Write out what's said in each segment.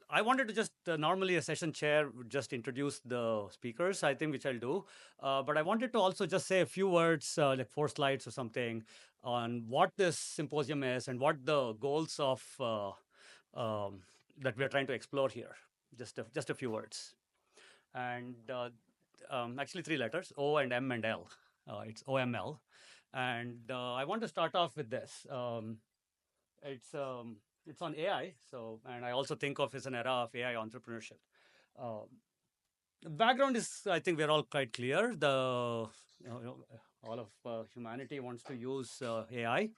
I wanted to just, normally a session chair would just introduce the speakers, I think, which I'll do. But I wanted to also just say a few words, like 4 slides or something, on what this symposium is and what the goals of that we're trying to explore here. Just a few words. And actually 3 letters, O and M and L. It's OML. And I want to start off with this. It's it's on AI. So, and I also think of as an era of AI entrepreneurship. Uh, the background is, I think we're all quite clear. All of humanity wants to use AI,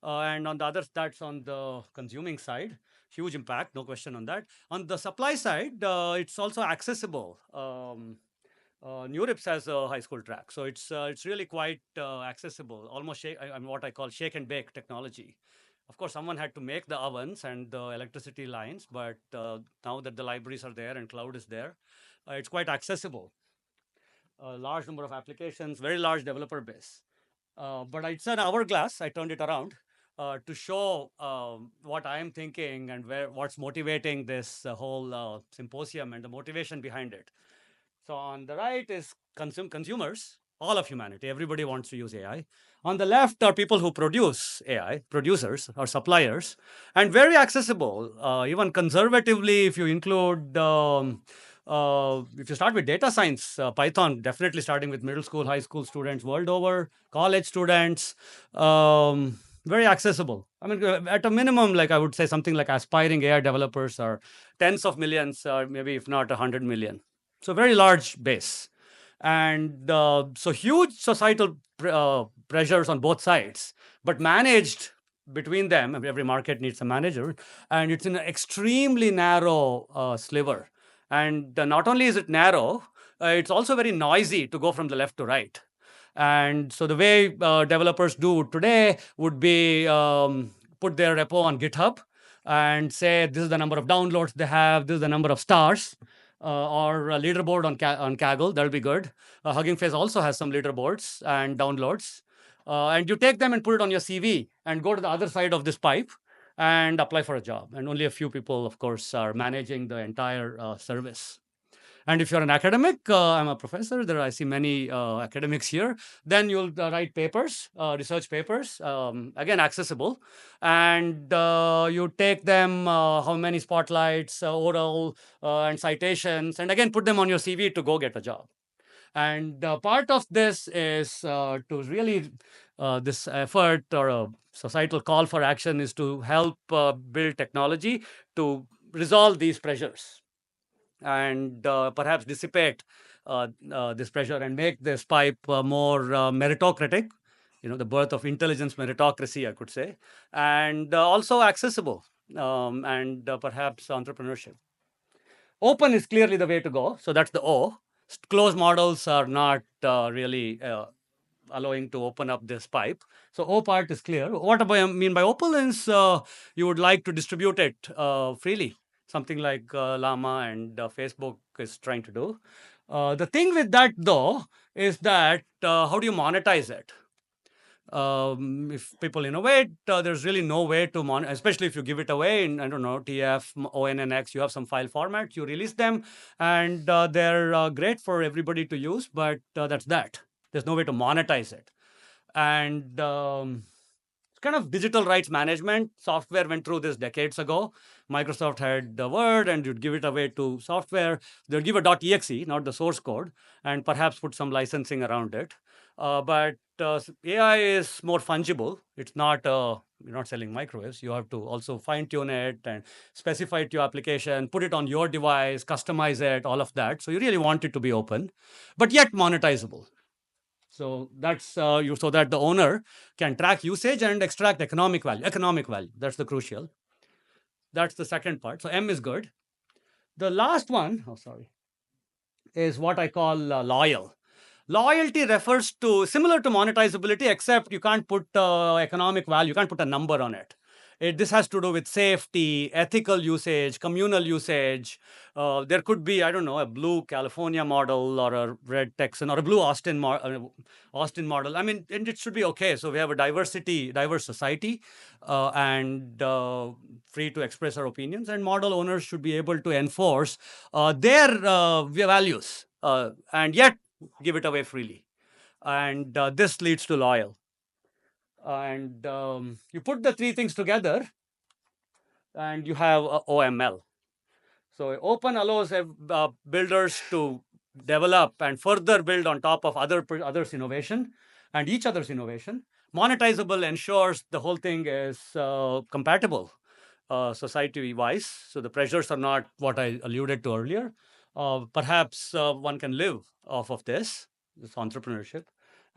and on the other, that's on the consuming side. Huge impact, no question on that. On the supply side, it's also accessible. NeurIPS has a high school track, so it's really quite accessible. Almost what I call shake and bake technology. Of course, someone had to make the ovens and the electricity lines, but now that the libraries are there and cloud is there, it's quite accessible. A large number of applications, very large developer base. But it's an hourglass. I turned it around to show what I am thinking and what's motivating this whole symposium and the motivation behind it. So on the right is consumers, all of humanity. Everybody wants to use AI. On the left are people who produce AI, producers or suppliers, and very accessible. Even conservatively, if you include, if you start with data science, Python, definitely starting with middle school, high school students world over, college students, very accessible. I mean, at a minimum, like I would say something like aspiring AI developers are tens of millions, or maybe if not 100 million. So very large base. And so huge societal pressures on both sides, but managed between them. Every market needs a manager, and it's in an extremely narrow sliver. And not only is it narrow, it's also very noisy to go from the left to right. And so the way developers do today would be put their repo on GitHub and say, this is the number of downloads they have, this is the number of stars, or a leaderboard on Kaggle. That'll be good. Hugging Face also has some leaderboards and downloads. And you take them and put it on your CV and go to the other side of this pipe and apply for a job. And only a few people, of course, are managing the entire service. And if you're an academic, I'm a professor, I see many academics here, then you'll write papers, research papers, again, accessible. And you take them, how many spotlights, oral, and citations, and again, put them on your CV to go get a job. And part of this is to really, this effort or a societal call for action is to help build technology to resolve these pressures and perhaps dissipate this pressure and make this pipe more meritocratic, the birth of intelligence meritocracy, I could say, and also accessible, and perhaps entrepreneurship. Open is clearly the way to go. So that's the O. Closed models are not really allowing to open up this pipe. So O part is clear. What I mean by open is you would like to distribute it freely, something like Llama and Facebook is trying to do. The thing with that, though, is that how do you monetize it? If people innovate, there's really no way to monetize, especially if you give it away in, I don't know, TF, ONNX, you have some file formats, you release them, and they're great for everybody to use, but that's that. There's no way to monetize it. And it's kind of digital rights management. Software went through this decades ago. Microsoft had the Word, and you'd give it away to software. They'll give a .exe, not the source code, and perhaps put some licensing around it. But AI is more fungible. It's not, you're not selling microwaves. You have to also fine tune it and specify it to your application, put it on your device, customize it, all of that. So you really want it to be open, but yet monetizable. So that's so that the owner can track usage and extract economic value. That's the crucial. That's the second part. So M is good. The last one, is what I call loyal. Loyalty refers to similar to monetizability, except you can't put economic value. You can't put a number on it. This has to do with safety, ethical usage, communal usage. There could be, I don't know, a blue California model or a red Texan or a blue Austin model. I mean, and it should be okay. So we have a diverse society, and free to express our opinions. And model owners should be able to enforce their values, and yet give it away freely. And this leads to loyal. And you put the three things together, and you have OML. So open allows builders to develop and further build on top of others' innovation and each other's innovation. Monetizable ensures the whole thing is compatible society-wise. So the pressures are not what I alluded to earlier. Perhaps one can live off of this entrepreneurship.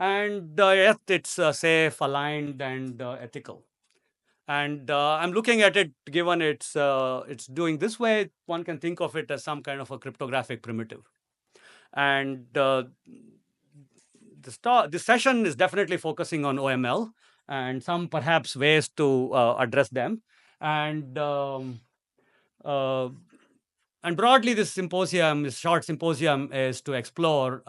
And yet it's safe, aligned, and ethical. And I'm looking at it, given it's doing this way, one can think of it as some kind of a cryptographic primitive. And this session is definitely focusing on OML and some perhaps ways to address them. And uh, and broadly, this short symposium, is to explore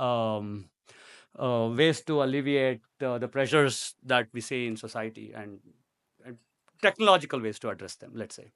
ways to alleviate the pressures that we see in society, and technological ways to address them, let's say.